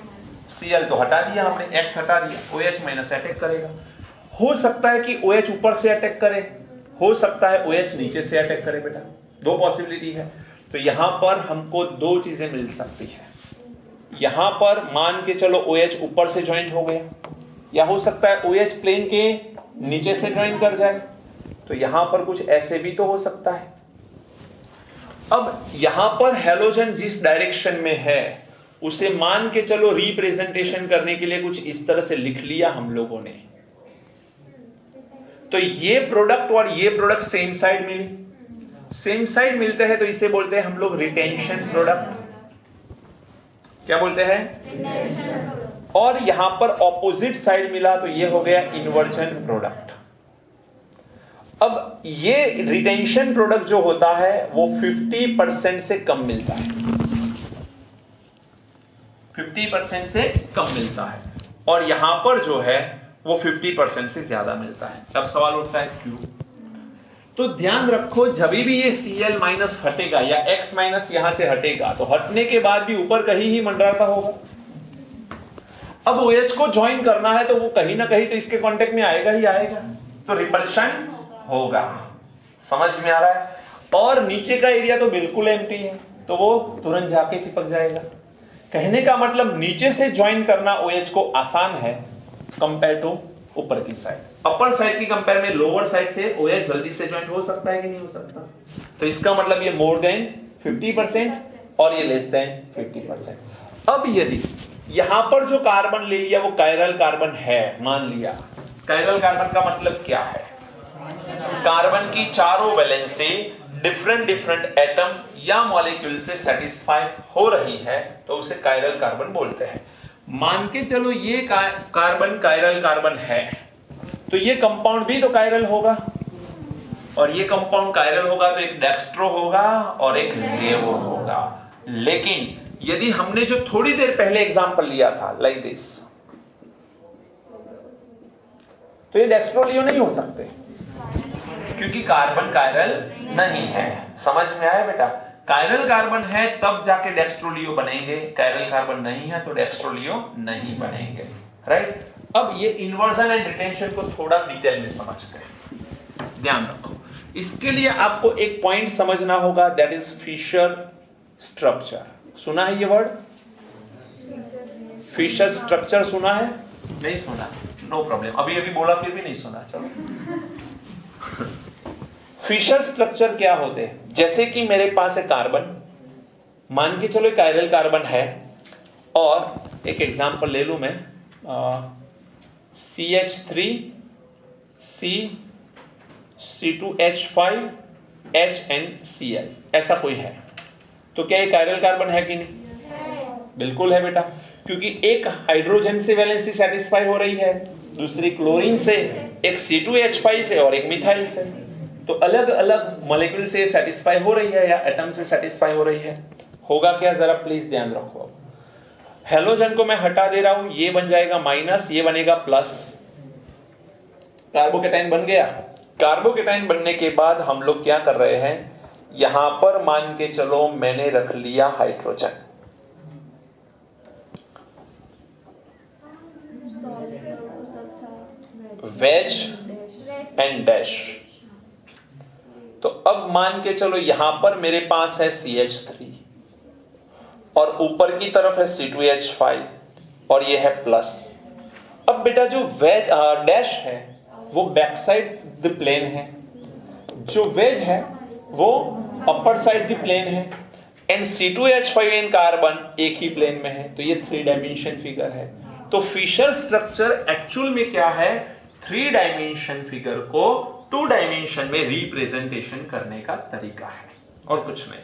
Cl तो हटा दिया हमने, X हटा दिया, OH माइनस अटैक करेगा। हो सकता है कि OH ऊपर से अटैक करे, हो सकता है OH नीचे से अटैक करे बेटा, दो पॉसिबिलिटी है। तो यहां पर हमको दो चीजें मिल सकती है। यहां पर मान के चलो OH ऊपर से ज्वाइंट हो गया, या हो सकता है OH प्लेन के नीचे से ज्वाइंट कर जाए, तो यहां पर कुछ ऐसे भी तो हो सकता है। अब यहां पर हैलोजन जिस डायरेक्शन में है उसे मान के चलो रिप्रेजेंटेशन करने के लिए कुछ इस तरह से लिख लिया हम लोगों ने, तो ये प्रोडक्ट और ये प्रोडक्ट सेम साइड मिली, सेम साइड मिलते हैं तो इसे बोलते हैं हम लोग रिटेंशन प्रोडक्ट। क्या बोलते हैं? और यहां पर ऑपोजिट साइड मिला तो ये हो गया इन्वर्जन प्रोडक्ट। अब ये रिटेंशन प्रोडक्ट जो होता है वो 50% से कम मिलता है, 50% से कम मिलता है, और यहां पर जो है वो 50% से ज्यादा मिलता है। अब सवाल उठता है क्यों? तो ध्यान रखो, जब भी ये Cl माइनस हटेगा या X माइनस यहां से हटेगा तो हटने के बाद भी ऊपर कहीं ही मंडराता होगा। अब OH को ज्वाइन करना है तो वो कहीं ना कहीं तो इसके कांटेक्ट में आएगा ही आएगा, तो रिपल्शन होगा। समझ में आ रहा है? और नीचे का एरिया तो बिल्कुल एम्प्टी है, तो वो तुरंत जाके चिपक जाएगा। कहने का मतलब नीचे से ज्वाइन करना OH को आसान है कंपेयर टू ऊपर की साइड। अपर साइड की कंपेयर में लोअर साइड से OH जल्दी से ज्वाइंट हो सकता है कि नहीं हो सकता? तो इसका मतलब ये मोर देन 50% और ये लेस देन 50%। अब यदि यहां पर जो कार्बन ले लिया वो कायरल कार्बन है, मान लिया। कायरल कार्बन का मतलब क्या है? कार्बन की चारों वैलेंसी डिफरेंट एटम या मॉलिक्यूल से सेटिस्फाई हो रही है, तो उसे कायरल कार्बन बोलते हैं। मान के चलो ये कार्बन कायरल कार्बन है, तो ये कंपाउंड भी तो कायरल होगा, और ये कंपाउंड कायरल होगा तो एक डेक्स्ट्रो होगा और एक लेवो होगा। लेकिन यदि हमने जो थोड़ी देर पहले एग्जांपल लिया था लाइक दिस, तो ये डेक्स्ट्रो लियो नहीं हो सकते क्योंकि कार्बन कायरल नहीं है। समझ में आया बेटा? कायरल कार्बन है तब जाके डेक्स्ट्रोलियो बनेंगे, कायरल कार्बन नहीं है तो डेक्स्ट्रोलियो नहीं बनेंगे, राइट? अब ये इन्वर्जन एंड रिटेंशन को थोड़ा डिटेल में समझते हैं, ध्यान रखो। इसके लिए आपको एक पॉइंट समझना होगा, दैट इज फिशर स्ट्रक्चर। सुना है ये वर्ड? फिशर स्ट्रक्चर सुना है? नहीं सुना? नो प्रॉब्लम, अभी बोला फिर भी नहीं सुना, चलो। फिशर स्ट्रक्चर क्या होते हैं? जैसे कि मेरे पास है कार्बन, मान के चलो कायरल कार्बन है, और एक एग्जांपल ले लूं मैं, CH3 C C2H5 HNCl, ऐसा कोई है तो क्या ये कायरल कार्बन है कि नहीं? बिल्कुल है बेटा, क्योंकि एक हाइड्रोजन से वैलेंसी सेटिस्फाई हो रही है, दूसरी क्लोरीन से, एक C2H5 से और एक मिथाइल से, तो अलग अलग मॉलिक्यूल से सेटिस्फाई हो रही है या एटम से सेटिस्फाई हो रही है। होगा क्या जरा प्लीज ध्यान रखो। हेलोजन को मैं हटा दे रहा हूं, ये बन जाएगा माइनस, ये बनेगा प्लस, कार्बोकेटाइन बन गया। कार्बोकेटाइन बनने के बाद हम लोग क्या कर रहे हैं, यहां पर मान के चलो मैंने रख लिया हाइड्रोजन, वेज एंड डैश। तो अब मान के चलो यहां पर मेरे पास है CH3 और ऊपर की तरफ है C2H5 और ये है प्लस। अब बेटा जो वेज डैश है वो बैक साइड द प्लेन है, जो वेज है वो अपर साइड द प्लेन है, एंड C2H5 एंड कार्बन एक ही प्लेन में है, तो ये 3 डायमेंशन फिगर है। तो फिशर स्ट्रक्चर एक्चुअल में क्या है, 3 डायमेंशन फिगर को 2 डायमेंशन में रिप्रेजेंटेशन करने का तरीका है और कुछ नहीं।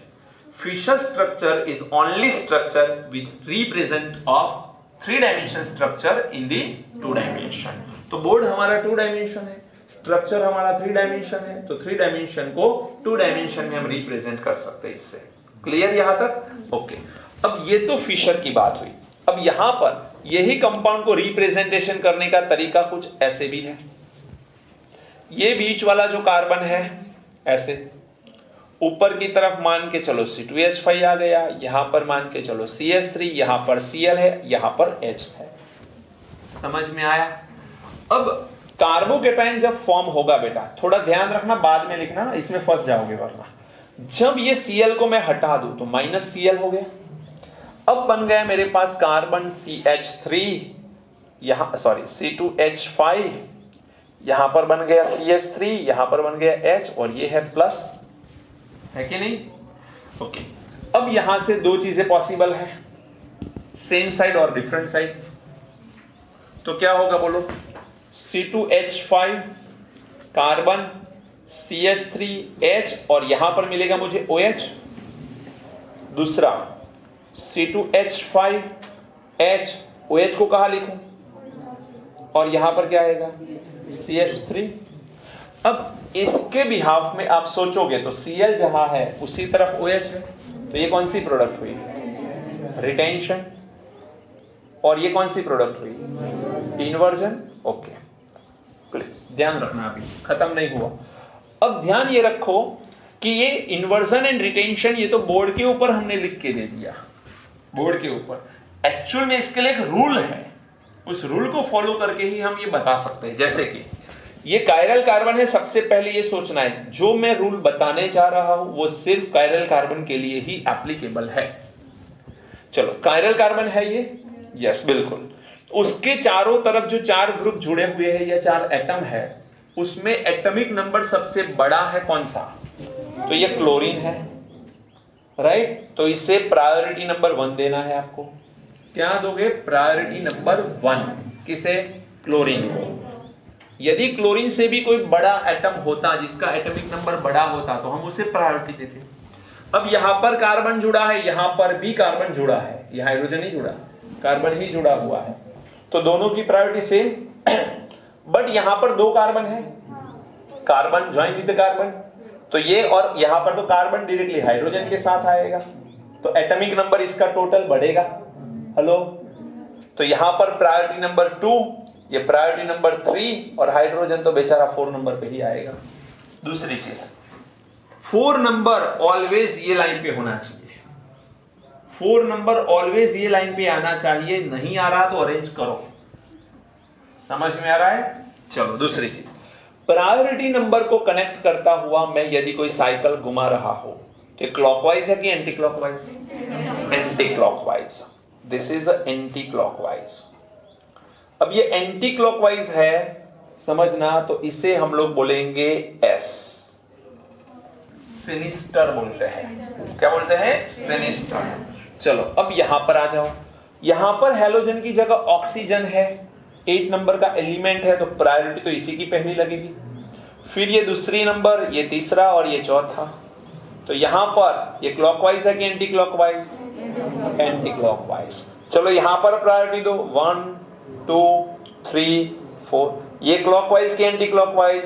Fischer structure is only structure with represent of 3 dimension structure in the 2 dimension. तो बोर्ड हमारा 2 डायमेंशन है, स्ट्रक्चर हमारा 3 डायमेंशन है, तो 3 डायमेंशन को 2 डायमेंशन में हम रिप्रेजेंट कर सकते हैं इससे। क्लियर यहां तक? ओके। अब ये तो फिशर की बात हुई। अब यहां पर यही कंपाउंड को रिप्रेजेंटेशन करने का तरीका कुछ ऐसे भी है। ये बीच वाला जो कार्बन है ऐसे, ऊपर की तरफ मान के चलो C2H5 आ गया, यहां पर मान के चलो CH3, यहां पर Cl है, यहां पर H है। समझ में आया? अब कार्बोकेटाइन जब फॉर्म होगा बेटा, थोड़ा ध्यान रखना, बाद में लिखना, इसमें फंस जाओगे वरना। जब ये Cl को मैं हटा दूं तो -Cl हो गया। अब बन गया मेरे पास कार्बन CH3, यहां सॉरी C2H5, यहां पर बन गया CH3, यहां पर बन गया H, और ये है प्लस, है कि नहीं? ओके। अब यहां से 2 चीजें पॉसिबल है, सेम साइड और डिफरेंट साइड। तो क्या होगा बोलो? C2H5 कार्बन CH3H और यहां पर मिलेगा मुझे OH। दूसरा C2H5H, OH को कहां लिखूं, और यहां पर क्या आएगा CH3। अब इसके बिहाफ में आप सोचोगे तो Cl जहां है उसी तरफ OH है, तो ये कौन सी प्रोडक्ट हुई? रिटेंशन। और ये कौन सी प्रोडक्ट हुई? इन्वर्जन। ओके, प्लीज ध्यान रखना, अभी खत्म नहीं हुआ। अब ध्यान ये रखो कि ये इन्वर्जन एंड रिटेंशन ये तो बोर्ड के ऊपर हमने लिख के दे दिया, बोर्ड के ऊपर। एक्चुअल में इसके लिए एक रूल है, उस रूल को फॉलो करके ही हम ये बता सकते हैं। जैसे कि ये कायरल कार्बन है, सबसे पहले ये सोचना है जो मैं रूल बताने जा रहा हूं वो सिर्फ कायरल कार्बन के लिए ही एप्लीकेबल है। चलो, कायरल कार्बन है ये, यस बिल्कुल। उसके चारों तरफ जो 4 ग्रुप जुड़े हुए हैं या 4 एटम है, उसमें एटॉमिक नंबर सबसे बड़ा है कौन सा? तो ये क्लोरीन है, राइट? तो इसे प्रायोरिटी नंबर 1 देना है आपको। क्या दोगे? Priority number 1। किसे? क्लोरीन को। यदि क्लोरीन से भी कोई बड़ा एटम होता जिसका एटॉमिक नंबर बड़ा होता तो हम उसे प्रायोरिटी देते। अब यहां पर कार्बन जुड़ा है, यहां पर भी कार्बन जुड़ा है, यह हाइड्रोजन नहीं जुड़ा, कार्बन ही जुड़ा हुआ है, तो दोनों की प्रायोरिटी सेम। बट यहां पर 2 कार्बन है, कार्बन ज्वाइन विद कार्बन, तो ये और यहां पर तो कार्बन डायरेक्टली हाइड्रोजन के साथ आएगा, तो एटॉमिक नंबर इसका टोटल बढ़ेगा। हेलो, तो यहां पर प्रायोरिटी नंबर 2, ये प्रायोरिटी नंबर 3, और हाइड्रोजन तो बेचारा 4 नंबर पे ही आएगा। दूसरी चीज, 4 नंबर ऑलवेज ये लाइन पे होना चाहिए। 4 नंबर ऑलवेज ये लाइन पे आना चाहिए। नहीं आ रहा तो अरेंज करो। समझ में आ रहा है? चलो दूसरी चीज, प्रायोरिटी नंबर को कनेक्ट करता हुआ मैं यदि कोई साइकिल घुमा रहा हो तो क्लॉकवाइज है कि anti clockwise? Anti clockwise. This is anti clockwise. अब ये एंटी क्लॉकवाइज है, समझना, तो इसे हम लोग बोलेंगे एस, सिनिस्टर बोलते हैं। क्या बोलते हैं? सिनिस्टर। चलो अब यहां पर आ जाओ। यहां पर हैलोजन की जगह ऑक्सीजन है, 8 नंबर का एलिमेंट है, तो प्रायोरिटी तो इसी की पहली लगेगी। फिर ये दूसरी नंबर, ये तीसरा और ये चौथा। तो यहां पर ये क्लॉकवाइज है कि एंटी क्लॉकवाइज? Anti clockwise. चलो यहां पर प्रायोरिटी दो, 1 2 3 4। ये क्लॉकवाइज कि एंटी क्लॉकवाइज?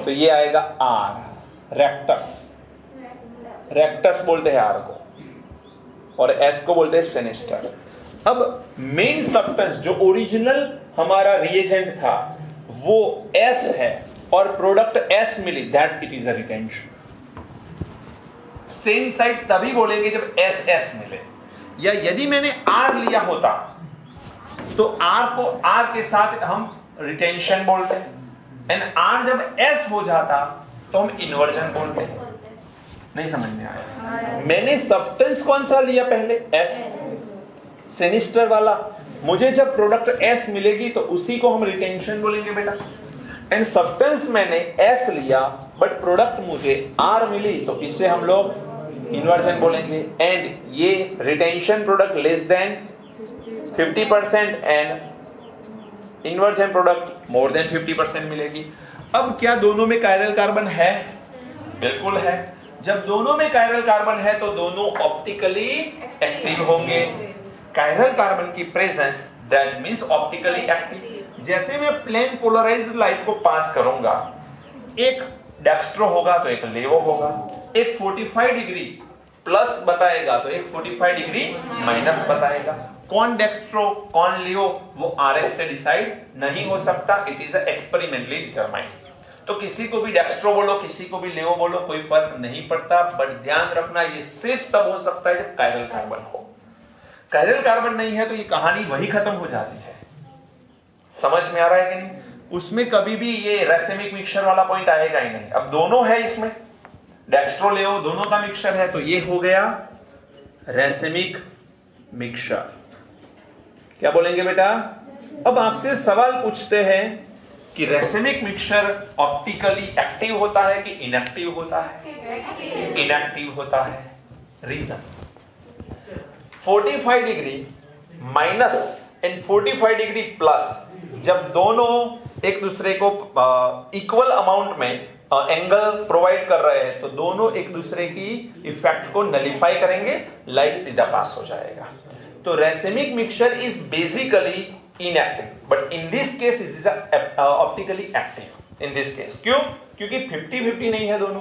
तो ये आएगा आर, रेक्टस। रेक्टस बोलते हैं आर को, और एस को बोलते हैं सिनिस्टर। अब मेन सब्सटेंस जो ओरिजिनल हमारा रिएजेंट था वो एस है और प्रोडक्ट एस मिली, that it is a retention. Same side तभी बोलेंगे जब एस एस मिले। या यदि मैंने आर लिया होता तो आर को आर के साथ हम रिटेंशन बोलते हैं, एंड आर जब एस हो जाता तो हम इन्वर्जन बोलते हैं। नहीं समझ में आया? मैंने सब्सटेंस कौन सा लिया पहले? एस, सिनिस्टर वाला। मुझे जब प्रोडक्ट एस मिलेगी तो उसी को हम रिटेंशन बोलेंगे बेटा। एंड सब्सटेंस मैंने एस लिया बट प्रोडक्ट मुझे आर मिली, तो इससे हम लोग इन्वर्जन बोलेंगे। एंड ये retention product less than 50% and inversion product more than 50% मिलेगी। अब क्या दोनों में कायरल कार्बन है? बिल्कुल है। जब दोनों में कायरल कार्बन है तो दोनों ऑप्टिकली एक्टिव होंगे। कायरल कार्बन की presence that means optically active. जैसे मैं प्लेन पोलराइज्ड लाइट को पास करूंगा, एक डेक्स्ट्रो होगा तो एक लेवो होगा, एक 45 डिग्री प्लस बताएगा तो एक 45 डिग्री माइनस बताएगा। कौन डेक्स्ट्रो कौन लियो वो आरएस से डिसाइड नहीं हो सकता, इट इज एक्सपेरिमेंटली डिटरमाइंड। तो किसी को भी डेक्स्ट्रो बोलो, किसी को भी लेवो बोलो, कोई फर्क नहीं पड़ता। बट ध्यान रखना ये सिर्फ तब हो सकता है जब कायरल कार्बन हो। कायरल कार्बन नहीं है तो ये कहानी वही खत्म हो जाती है। समझ में आ रहा है कि नहीं? उसमें कभी भी ये रेसिमिक मिक्सचर वाला पॉइंट आएगा ही नहीं। अब दोनों है इसमें, डेक्स्ट्रो लेवो दोनों का मिक्सचर है, तो ये हो गया रेसिमिक मिक्सचर। क्या बोलेंगे बेटा? अब आपसे सवाल पूछते हैं कि रेसिमिक मिक्सचर ऑप्टिकली एक्टिव होता है कि इनएक्टिव होता है? इनएक्टिव होता है। Reason, 45 degree minus and 45 degree plus, जब दोनों एक दूसरे को इक्वल अमाउंट में एंगल प्रोवाइड कर रहे हैं तो दोनों एक दूसरे की इफेक्ट को नलिफाई करेंगे, लाइट सीधा पास हो जाएगा। तो racemic mixture is basically inactive, but in this case it is optically active in this case। क्यों? क्योंकि 50-50 नहीं है, दोनों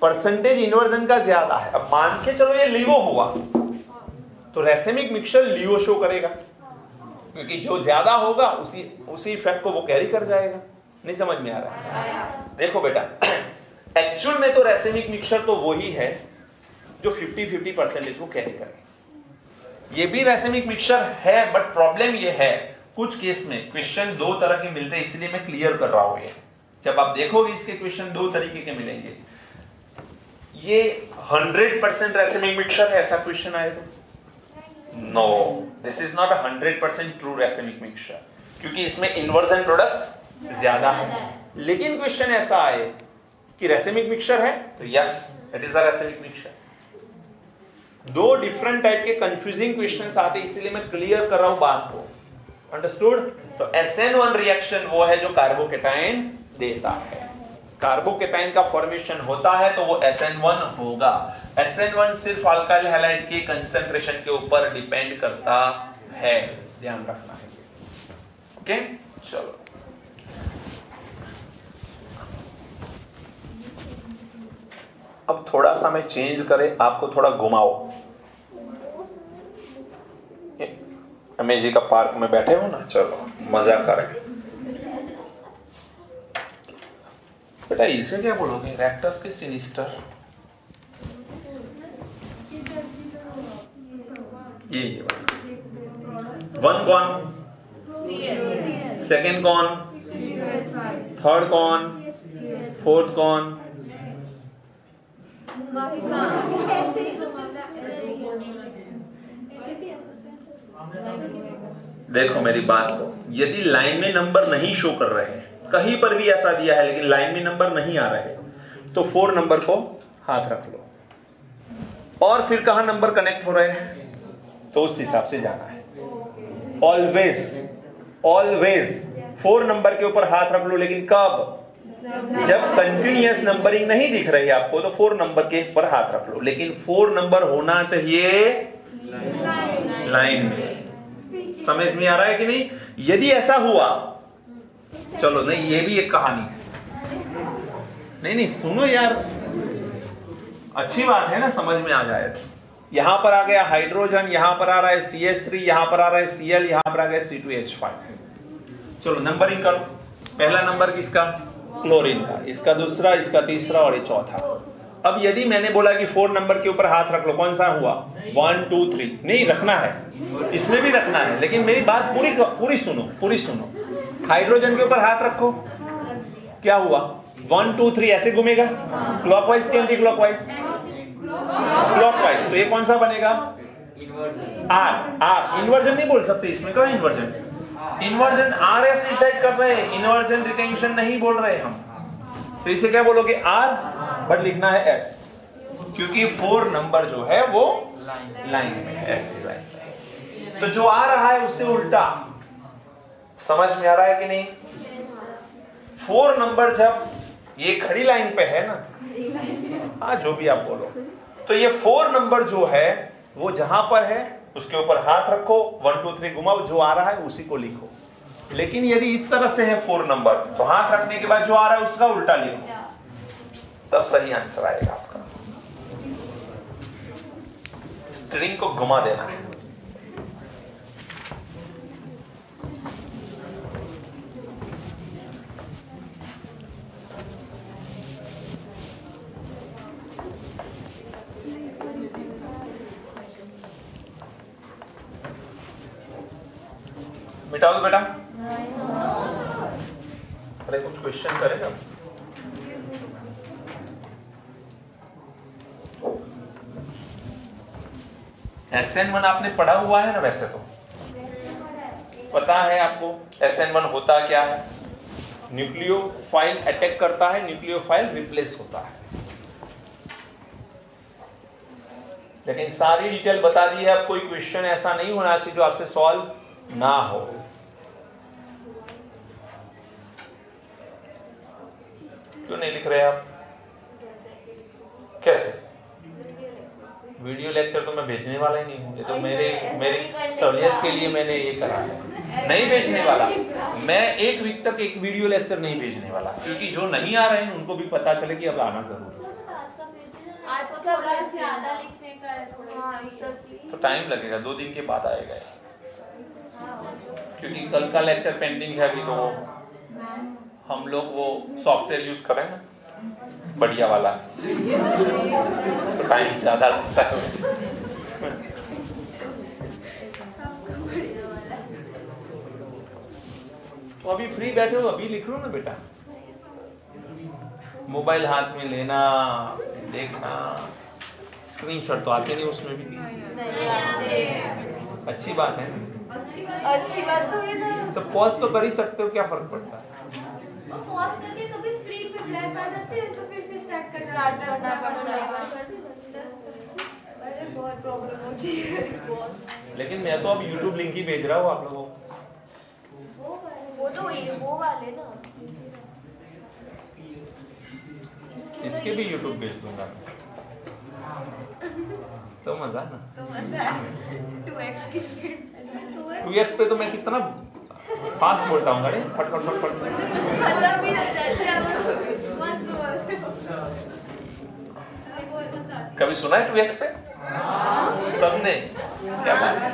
परसेंटेज इन्वर्जन का ज्यादा है। अब मान के चलो ये लियो हुआ तो रेसिमिक मिक्सचर लियो शो करेगा, क्योंकि जो ज्यादा होगा उसी इफेक्ट को वो कैरी कर जाएगा। नहीं समझ में आ रहा है? देखो बेटा, एक्चुअल में तो रेसिमिक मिक्सचर तो वही है जो 50-50 परसेंटेज को कैरी करे। ये भी रेसिमिक मिक्सचर है, बट प्रॉब्लम ये है कुछ केस में क्वेश्चन 2 तरह के मिलते हैं, इसलिए मैं क्लियर कर रहा हूं। ये जब आप देखोगे इसके क्वेश्चन 2 तरीके के मिलेंगे। ये 100% रेसिमिक मिक्सचर है ऐसा क्वेश्चन आए तो no, this is not 100% true racemic mixture, क्योंकि इसमें इन्वर्जन प्रोडक्ट ज्यादा है। लेकिन क्वेश्चन ऐसा आए कि रेसिमिक मिक्सचर है, तो yes it is a racemic mixture. दो डिफरेंट टाइप के कंफ्यूजिंग क्वेश्चंस आते, इसीलिए मैं क्लियर कर रहा हूं बात को। अंडरस्टूड? तो SN1 रिएक्शन वो है जो कार्बोकेटाइन देता है। कार्बोकेटाइन का फॉर्मेशन होता है तो वो SN1 होगा। SN1 सिर्फ अल्काइल हैलाइड के कंसंट्रेशन के ऊपर डिपेंड करता है, ध्यान रखना है। ओके, चलो अब थोड़ा सा मैं चेंज करे, आपको थोड़ा घुमाओ। अमेजी का पार्क में बैठे हो ना, चलो मजा करें। बेटा इसे क्या बोलोगे? रेक्टस के सिनिस्टर, ये वन कौन, सेकेंड कौन, थर्ड कौन, फोर्थ कौन? देखो मेरी बात को, यदि लाइन में नंबर नहीं शो कर रहे हैं, कहीं पर भी ऐसा दिया है लेकिन लाइन में नंबर नहीं आ रहे, तो 4 नंबर को हाथ रख लो और फिर कहां नंबर कनेक्ट हो रहे हैं तो उस हिसाब से जाना है। ऑलवेज ऑलवेज 4 नंबर के ऊपर हाथ रख लो, लेकिन कब? जब कंटिन्यूअस नंबरिंग नहीं दिख रही है आपको तो 4 नंबर के ऊपर हाथ रख लो, लेकिन 4 नंबर होना चाहिए लाइन में। समझ में आ रहा है कि नहीं? यदि ऐसा हुआ, चलो नहीं, ये भी एक कहानी है। नहीं सुनो यार, अच्छी बात है ना, समझ में आ जाए। यहां पर आ गया हाइड्रोजन, यहां पर आ रहा है CH3, यहां पर आ रहा है Cl, यहां पर आ गया C2H5। चलो नंबरिंग करो। पहला नंबर किसका? क्लोरीन का, इसका दूसरा, इसका तीसरा और ये चौथा। अब यदि मैंने बोला कि 4 नंबर के ऊपर हाथ रख लो, कौन सा हुआ? 1 2 3 नहीं रखना है, इसमें भी रखना है, लेकिन मेरी बात पूरी सुनो। हाइड्रोजन के ऊपर हाथ रखो, क्या हुआ? 1 2 3 ऐसे घूमेगा, क्लॉकवाइज के एंटी क्लॉकवाइज? क्लॉकवाइज। तो ये कौन सा बनेगा? आर। इन्वर्जन नहीं बोल सकते इसमें, कहा इन्वर्जन? इन्वर्जन RS डिसाइड कर रहे हैं, इन्वर्जन रिटेंशन नहीं बोल रहे हम। तो इसे क्या बोलोगे? R, बट लिखना है S, क्योंकि 4 नंबर जो है वो लाइन में है, S लाइन में। तो जो आ रहा है उससे उल्टा। समझ में आ रहा है कि नहीं? 4 नंबर जब ये खड़ी लाइन पे है ना, हाँ जो भी आप बोलो, तो ये 4 नंबर जो है वो जहां पर है उसके ऊपर हाथ रखो, 1 2 3 घुमाओ, जो आ रहा है उसी को लिखो। लेकिन यदि इस तरह से है 4 नंबर, तो हाथ रखने के बाद जो आ रहा है उसका उल्टा लिखो, तब सही आंसर आएगा आपका। स्ट्रिंग को घुमा देना है। मिटा दो बेटा। अरे कुछ क्वेश्चन करेगा? SN1 आपने पढ़ा हुआ है ना, वैसे तो पता है आपको SN1 होता क्या है। न्यूक्लियोफाइल अटैक करता है, न्यूक्लियोफाइल रिप्लेस होता है। लेकिन सारी डिटेल बता दी है। अब कोई क्वेश्चन ऐसा नहीं होना चाहिए जो आपसे सॉल्व ना हो। क्यों नहीं लिख रहे आप? कैसे? वीडियो लेक्चर तो मैं भेजने वाला ही नहीं हूँ। ये तो मेरी सहूलियत के लिए मैंने ये करा है। नहीं भेजने वाला मैं, 1 वीक तक एक वीडियो लेक्चर नहीं भेजने वाला, क्योंकि जो नहीं आ रहे हैं उनको भी पता चले कि अब आना जरूर है। तो टाइम लगेगा, 2 दिन के बाद आएगा, क्योंकि कल का लेक्चर पेंडिंग है अभी। तो हम लोग वो सॉफ्टवेयर यूज करें ना, बढ़िया वाला, तो टाइम ज्यादा लगता है उसमें। तो अभी फ्री बैठे हो, अभी लिख लो ना बेटा। मोबाइल हाथ में लेना, देखना, स्क्रीनशॉट तो आते नहीं उसमें भी। अच्छी बात है। अच्छी बात थोड़ी ना। तो पॉज तो कर ही सकते हो, क्या फर्क पड़ता है? और पॉज करके कभी स्क्रीन पे ब्लैक आ जाते हैं तो फिर से स्टार्ट करना अरे बहुत प्रॉब्लम होती है। लेकिन मैं तो अब YouTube लिंक ही भेज रहा हूँ आप लोगों को। वो तो वो वाले ना, इसके भी YouTube भेज दूंगा तो मजा ना। तो मजा है। 2x की स्पीड 2x पे तो मैं कितना फास्ट बोलता हूँ गाड़ी, फट फट फट फट। मजा भी आता है। मस्त बोलते हो। कभी सुना है 2x पे? सबने क्या बात है?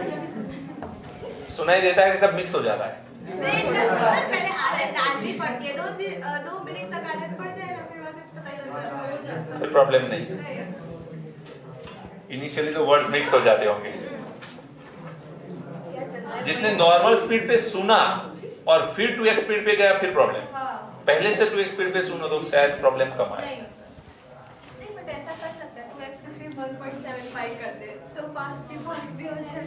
सुनाई देता है कि सब मिक्स हो जाता है? पहले आदत पड़ती है, 2 मिनट तक आदत पड़ जाए ना, फिर बाद में पता चलता है। कोई प्रॉब्लम नहीं। इनिशियली तो वर्ड्स मिक्स हो जाते होंगे। जिसने नॉर्मल स्पीड पे सुना और फिर 2x स्पीड पे गया फिर प्रॉब्लम। पहले से 2x स्पीड पे सुनो तो शायद प्रॉब्लम कम आए। नहीं बट ऐसा कर सकते हैं 2x का फिर 1.75 कर दे तो फास्ट भी हो जाए।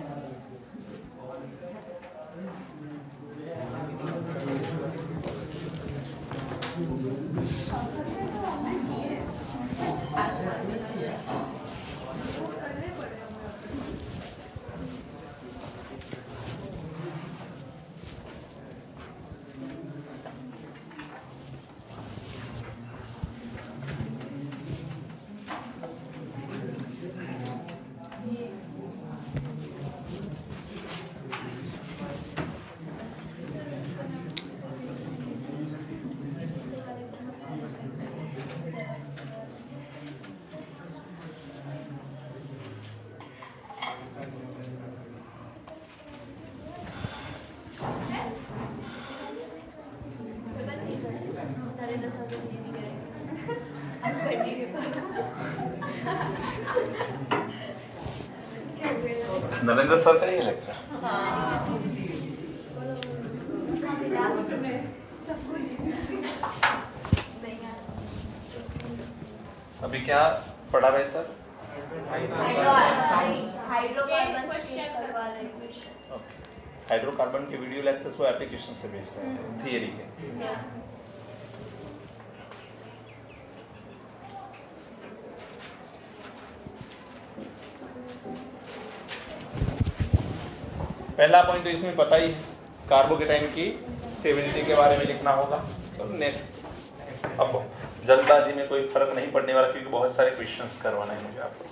नरेंद्र सर का ही लेक्चर। लास्ट में अभी क्या पढ़ा रहे सर? हाइड्रोकार्बन के वीडियो लेक्चर्स को एप्लीकेशन से भेज रहे हैं, थियरी के। पहला पॉइंट तो इसमें पता ही है, कार्बोकेटाइन की स्टेबिलिटी के बारे में लिखना होगा। तो नेक्स्ट, अब जल्दबाजी में कोई फर्क नहीं पड़ने वाला क्योंकि बहुत सारे क्वेश्चंस करवाना है मुझे आपको।